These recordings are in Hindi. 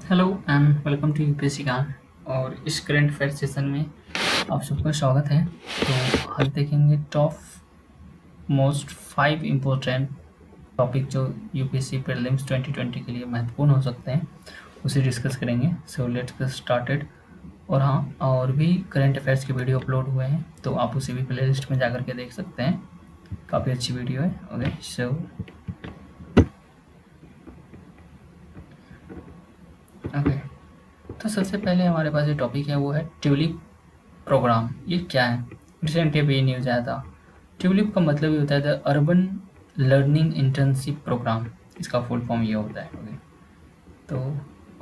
Hello and welcome to UPSC Gyan. और इस करंट अफेयर सेशन में आप सबका स्वागत है। तो आज देखेंगे टॉप मोस्ट 5 इम्पोर्टेंट टॉपिक जो यूपीएससी प्रीलिम्स 2020 के लिए महत्वपूर्ण हो सकते हैं, उसे डिस्कस करेंगे। So let's get started. और हाँ, और भी करंट अफेयर्स के वीडियो अपलोड हुए हैं, तो आप उसे भी प्ले लिस्ट में जाकर के देख सकते हैं। काफ़ी अच्छी वीडियो है। ओके, सो ओके, तो सबसे पहले हमारे पास जो टॉपिक है वो है ट्यूलिप प्रोग्राम। ये क्या है? रिसेंट ये न्यूज़ आया था। ट्यूलिप का मतलब ये होता है the urban learning internship program. इसका फुल फॉर्म ये होता है। ओके, तो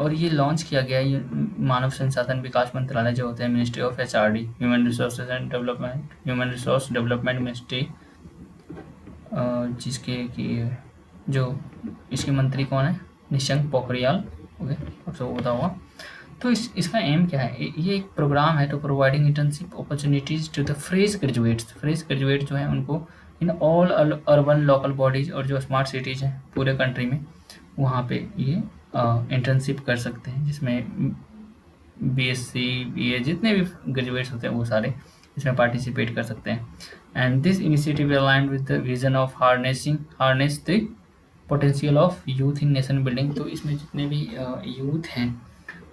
और ये लॉन्च किया गया है, ये मानव संसाधन विकास मंत्रालय जो होता है, ministry of HRD, human resources and development, human resource development ministry, जिसके कि जो इसके मंत्री कौन है? निशंक पोखरियाल। ओके, आप सबको पता होगा। तो इसका एम क्या है? ये एक प्रोग्राम है to providing internship opportunities to the fresh graduates. Fresh graduate जो है उनको in all urban local bodies और जो स्मार्ट सिटीज हैं पूरे कंट्री में, वहाँ पे ये इंटर्नशिप कर सकते हैं, जिसमें बीएससी बीए जितने भी ग्रेजुएट्स होते हैं वो सारे इसमें पार्टिसिपेट कर सकते हैं। And this initiative aligned with the vision of harness the potential of youth in nation building. तो इसमें जितने भी यूथ हैं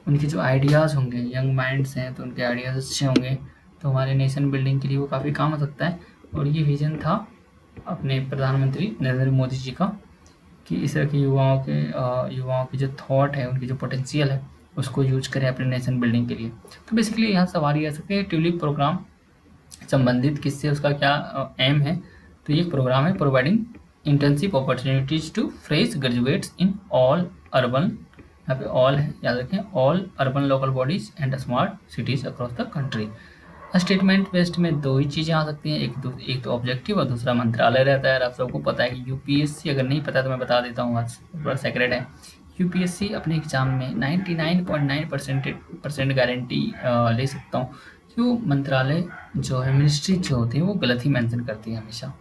उनके जो आइडियाज़ होंगे, यंग माइंड्स हैं, तो उनके आइडियाज़ अच्छे होंगे, तो हमारे नेशन बिल्डिंग के लिए वो काफ़ी काम आ सकता है। और ये विज़न था अपने प्रधानमंत्री नरेंद्र मोदी जी का, कि इस तरह के युवाओं की जो थॉट है, उनकी जो पोटेंशियल है, उसको यूज करें अपने नेशन बिल्डिंग के लिए। तो बेसिकली यहाँ सवाल ये आ सकते हैं, ट्यूलिप प्रोग्राम संबंधित किससे, उसका क्या एम है? तो ये प्रोग्राम है providing internship opportunities to fresh graduates in all urban, यहाँ पे ऑल है, याद रखें, all urban local bodies and smart cities across the country. Statement based में दो ही चीज़ें आ सकती हैं, एक तो ऑब्जेक्टिव और दूसरा मंत्रालय रहता है। आप सबको पता है कि यूपीएससी, अगर नहीं पता तो मैं बता देता हूँ, आज बड़ा सेक्रेट है। यूपीएससी अपने एग्जाम में 99.9% गारंटी ले सकता हूँ कि वो मंत्रालय जो है, मिनिस्ट्री जो होती है, वो गलत ही मेंशन करती है हमेशा।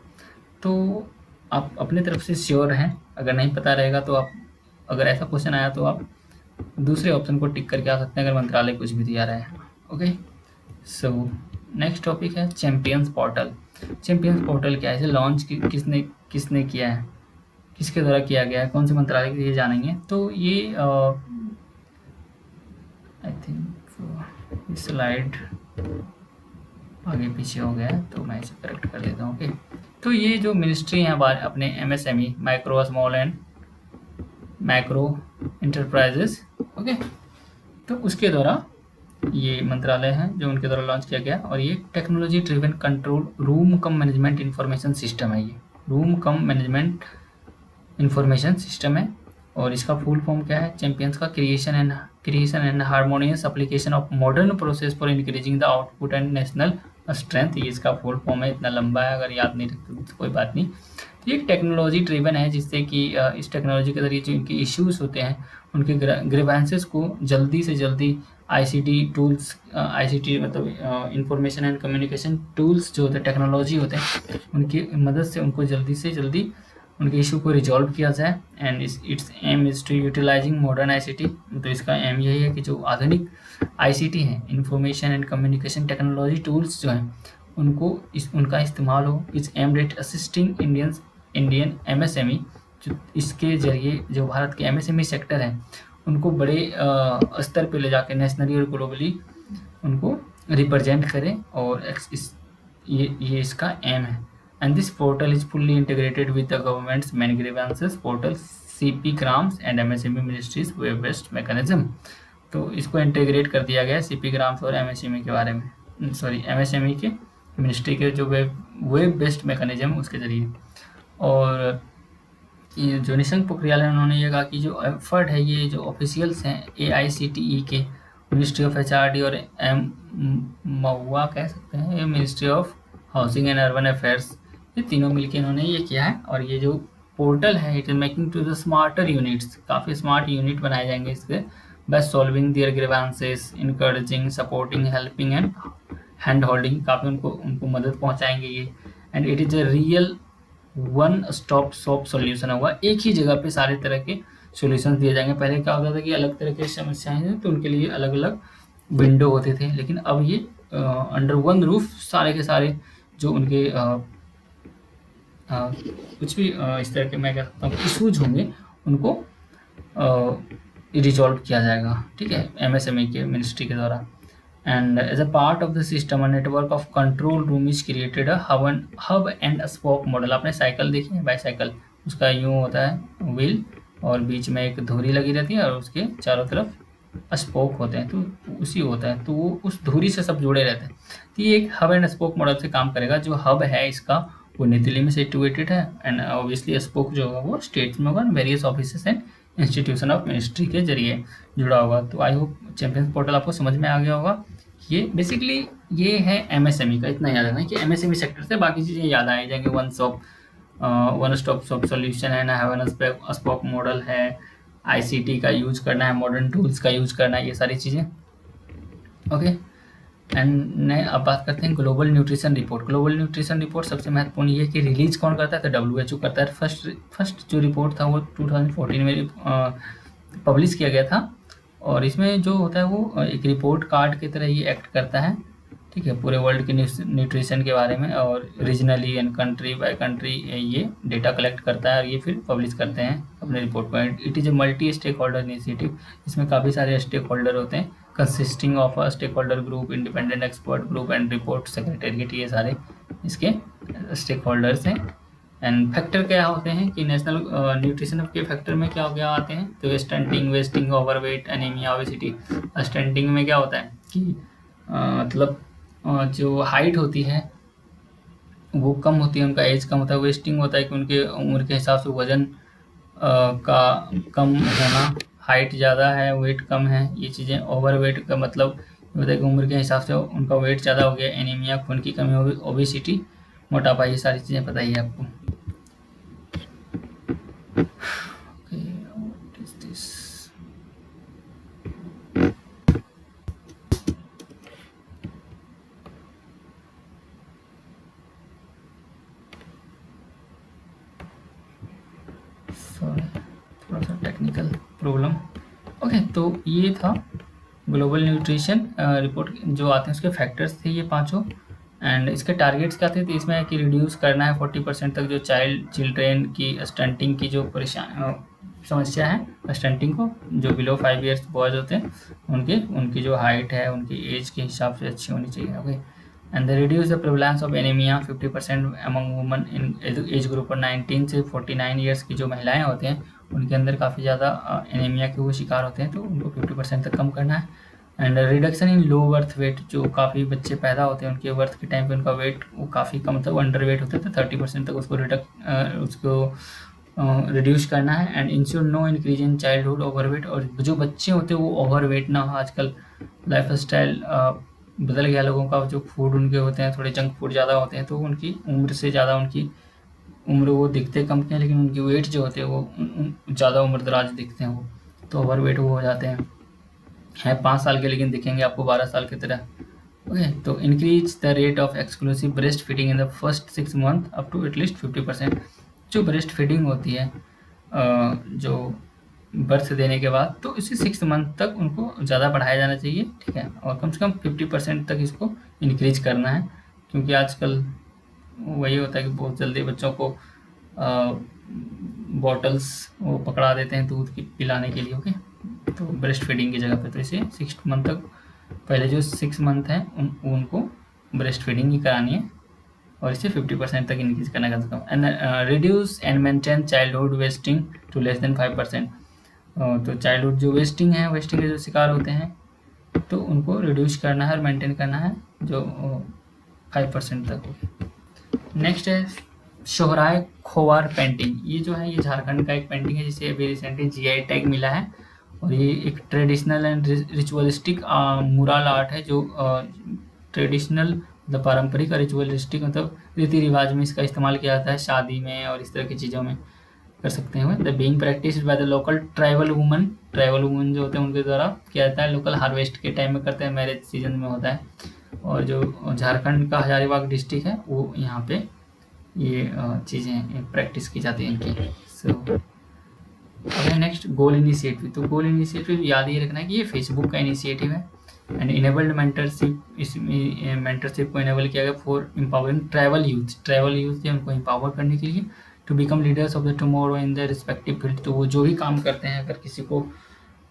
तो आप अपने तरफ से श्योर हैं। अगर नहीं पता रहेगा तो आप, अगर ऐसा क्वेश्चन आया तो आप दूसरे ऑप्शन को टिक करके आ सकते हैं, अगर मंत्रालय कुछ भी दिया रहा है। ओके, सो नेक्स्ट टॉपिक है चैंपियंस पोर्टल। चैंपियंस पोर्टल क्या है? इसे लॉन्च किसने किया है, किसके द्वारा किया गया है, कौन से मंत्रालय के लिए जानेंगे। तो ये आई थिंक स्लाइड आगे पीछे हो गया है, तो मैं इसे करेक्ट कर देता हूँ। ओके, तो ये जो मिनिस्ट्री है अपने MSME, micro small and macro enterprises, okay, तो उसके द्वारा ये मंत्रालय है जो उनके द्वारा लॉन्च किया गया। और ये technology driven control room cum management information system है। ये room cum management information system है। और इसका फुल फॉर्म क्या है? चैंपियंस का creation and harmonious application of modern process for increasing the output and national strength. ये इसका फुल फॉर्म है, इतना लंबा है, अगर याद नहीं रखते तो कोई बात नहीं। तो ये टेक्नोलॉजी ड्रिवन है, जिससे कि इस टेक्नोलॉजी के जरिए जो इनके इश्यूज होते हैं, उनके ग्रीवेंसेस को जल्दी से जल्दी आईसीटी टूल्स, आईसीटी मतलब इंफॉर्मेशन एंड कम्युनिकेशन टूल्स जो होते हैं, टेक्नोलॉजी होते हैं, उनकी मदद से उनको जल्दी से जल्दी उनके इशू को रिजॉल्व किया जाए। And it's aim is to utilising modern ICT. तो इसका एम यही है कि जो आधुनिक आईसीटी हैं, information and communication technology tools जो हैं, उनका इस्तेमाल हो। It's aimed at assisting Indian MSME, जो इसके जरिए जो भारत के एमएसएमई सेक्टर हैं, उनको बड़े स्तर पे ले जाकर नेशनली और ग्लोबली उनको रिप्रेजेंट करें। और ये इसका एम है। And this portal is fully integrated with the government's main grievances portal, CP Grams and MSME Ministries web-based mechanism। तो इसको इंटीग्रेट कर दिया गया है CP Grams और MSME के बारे में, सॉरी MSME के मिनिस्ट्री के जो वेब बेस्ड मैकेनिज्म उसके जरिए। और ये जो निशंक पोखरियाल है, उन्होंने ये कहा कि जो एफर्ट है, ये जो ऑफिशियल्स हैं AICTE के, मिनिस्ट्री ऑफ HRD और महुआ कह सकते हैं, ये ministry of housing and urban affairs, ये तीनों मिलकर इन्होंने ये किया है। और ये जो पोर्टल है, it is making to the smarter units, काफ़ी स्मार्ट यूनिट बनाए जाएंगे इसके, best solving their grievances, encouraging, supporting, helping and hand holding, काफ़ी उनको मदद पहुंचाएंगे ये। And it is a real one stop shop solution होगा, एक ही जगह पे सारे तरह के सॉल्यूशंस दिए जाएंगे। पहले क्या होता था कि अलग तरह की समस्याएं हैं तो उनके लिए अलग अलग विंडो होते थे, लेकिन अब ये अंडर वन रूफ सारे के सारे जो उनके कुछ भी इस तरह के मैं कह सकता हूँ इशूज होंगे उनको रिजॉल्व किया जाएगा, ठीक है, एमएसएमई के मिनिस्ट्री के द्वारा। And as a part of the system a network of control room is created a hub and spoke model. आपने साइकिल देखी है, बाईसाइकिल, उसका यूँ होता है व्हील और बीच में एक धुरी लगी रहती है और उसके चारों तरफ स्पोक होते हैं, तो उसी होता है, तो वो उस धुरी से सब जुड़े रहते हैं। तो ये एक हब एंड स्पोक मॉडल से काम करेगा। जो हब है इसका वो नई दिल्ली में सिचुएटेड है एंड ऑब्वियसली स्पोक जो होगा वो स्टेट्स में होगा, various offices and institution of ministry के जरिए जुड़ा होगा। तो आई होप चैंपियंस पोर्टल आपको समझ में आ गया होगा। ये बेसिकली ये है एमएसएमई का, इतना याद रखना है कि एमएसएमई सेक्टर से बाकी चीज़ें याद आ जाएंगे। वन स्टॉप शॉप सोल्यूशन है ना, हेवन स्पोक मॉडल है, आईसीटी का यूज करना है, मॉडर्न टूल्स का यूज करना है, ये सारी चीज़ें। ओके, एंड ने अब बात करते हैं global nutrition report. Global nutrition report सबसे महत्वपूर्ण ये है कि रिलीज कौन करता है, तो WHO करता है। फर्स्ट जो रिपोर्ट था वो 2014 में पब्लिश किया गया था और इसमें जो होता है वो एक रिपोर्ट कार्ड की तरह ये एक्ट करता है, ठीक है, पूरे वर्ल्ड के न्यूट्रिशन के बारे में और regionally and country by country ये डेटा कलेक्ट करता है और ये फिर पब्लिश करते हैं अपने रिपोर्ट पर। It is a multi stakeholder initiative, इसमें काफ़ी सारे स्टेक होल्डर होते हैं, consisting of a stakeholder group, independent expert group and report secretariat, ये सारे इसके स्टेक होल्डर्स हैं। एंड फैक्टर क्या होते हैं कि नेशनल न्यूट्रिशन के फैक्टर में क्या हो गया आते हैं, तो stunting, wasting, overweight, anaemia, obesity. Stunting में क्या होता है कि मतलब जो हाइट होती है वो कम होती है, उनका एज कम होता है। वेस्टिंग होता है कि उनके उम्र के हिसाब से वजन का कम होना, हाइट ज़्यादा है वेट कम है, ये चीज़ें। ओवरवेट का मतलब होता है कि उम्र के हिसाब से उनका वेट ज़्यादा हो गया। एनीमिया, खून की कमी होगी। ओबेसिटी, मोटापा, ये सारी चीज़ें पता ही है आपको। थोड़ा सा टेक्निकल प्रॉब्लम। ओके, तो ये था ग्लोबल न्यूट्रिशन रिपोर्ट जो आते हैं उसके फैक्टर्स थे ये पांचों। एंड इसके टारगेट्स क्या थे, तो इसमें है कि रिड्यूस करना है 40% तक जो चिल्ड्रेन की स्टंटिंग की जो समस्या है, स्टंटिंग को, जो बिलो 5 ईयर्स बॉयज होते हैं उनकी जो हाइट है उनकी एज के हिसाब से अच्छी होनी चाहिए। Okay, and the reduce the prevalence of anaemia 50% among woman in age group 19 से 49 ईयर्स की जो महिलाएं होते हैं उनके अंदर काफ़ी ज़्यादा एनीमिया के वो शिकार होते हैं, तो उनको 50% तक कम करना है। And reduction in low birth weight, जो काफ़ी बच्चे पैदा होते हैं उनके बर्थ के टाइम पे उनका वेट वो काफ़ी कम था, वो अंडर वेट होते थे, 30% तक उसको रिड्यूस करना है। And ensure no increase in childhood overweight, और जो बच्चे होते हैं वो ओवरवेट ना हो। आजकल लाइफ स्टाइल बदल गया लोगों का, जो फूड उनके होते हैं थोड़े जंक फूड ज़्यादा होते हैं, तो उनकी उम्र से ज़्यादा उनकी उम्र वो दिखते कम के हैं लेकिन उनकी वेट जो होते हैं वो ज़्यादा उम्र दराज दिखते हैं, वो तो ओवरवेट वो हो जाते हैं 5 साल के लेकिन दिखेंगे आपको 12 साल की तरह। ओके, तो increase the rate of exclusive breast feeding in the first 6 month up to at least 50%। जो ब्रेस्ट फीडिंग होती है जो बर्थ देने के बाद, तो इसी 6 मंथ तक उनको ज़्यादा बढ़ाया जाना चाहिए, ठीक है, और कम से कम 50% तक इसको इंक्रीज करना है, क्योंकि आजकल वही होता है कि बहुत जल्दी बच्चों को बॉटल्स वो पकड़ा देते हैं दूध की पिलाने के लिए। ओके, तो ब्रेस्ट फीडिंग की जगह पे तो इसे 6 मंथ तक, पहले जो 6 मंथ हैं उनको ब्रेस्ट फीडिंग ही करानी है और इसे 50% तक इंक्रीज करना कम से कम। And reduce and maintain childhood wasting to less than 5%। तो चाइल्डहुड जो वेस्टिंग के जो शिकार होते हैं तो उनको रिड्यूस करना है और मेंटेन करना है जो 5% तक। नेक्स्ट है सोहराय खोवार पेंटिंग। ये जो है ये झारखंड का एक पेंटिंग है जिसे अभी रिसेंटली GI टैग मिला है, और ये एक ट्रेडिशनल एंड रिचुअलिस्टिक मुरल आर्ट है, जो ट्रेडिशनल मतलब पारंपरिक और रिचुअलिस्टिक मतलब रीति रिवाज में इसका इस्तेमाल किया जाता है, शादी में और इस तरह की चीज़ों में कर सकते हैं। The being practice by the local tribal woman जो होते हैं उनके द्वारा किया जाता है, लोकल हार्वेस्ट के टाइम में करते हैं, मैरिज सीजन में होता है। और जो झारखंड का हजारीबाग डिस्ट्रिक्ट है वो यहाँ पे ये चीज़ें प्रैक्टिस की जाती हैं इनकी। सो अब है नेक्स्ट गोल इनिशिएटिव। तो गोल इनिशिएटिव याद ये रखना है कि ये फेसबुक का इनिशिएटिव है एंड इनेबल्ड मेंटरशिप, इसमें मेंटरशिप को इनेबल किया गया फॉर एम्पावरिंग ट्राइबल यूथ है उनको एम्पावर करने के लिए to become leaders of the tomorrow in the respective field. तो वो जो भी काम करते हैं, अगर किसी को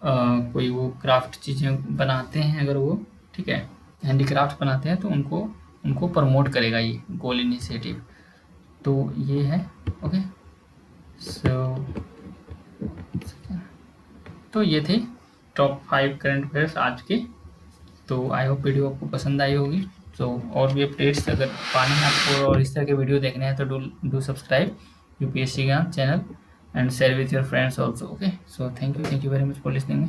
कोई वो क्राफ्ट चीज़ें बनाते हैं, अगर वो ठीक है हैंडीक्राफ्ट बनाते हैं, तो उनको प्रमोट करेगा ये गोल इनिशिएटिव। तो ये है ओके। सो तो ये थे टॉप 5 करंट अफेयर्स आज के। तो आई होप वीडियो आपको पसंद आई होगी। तो और भी अपडेट्स अगर पाने हैं आपको और इस तरह के वीडियो देखने हैं तो डू सब्सक्राइब यूपीएससी का channel and share with your friends also. Okay, so thank you very much for listening.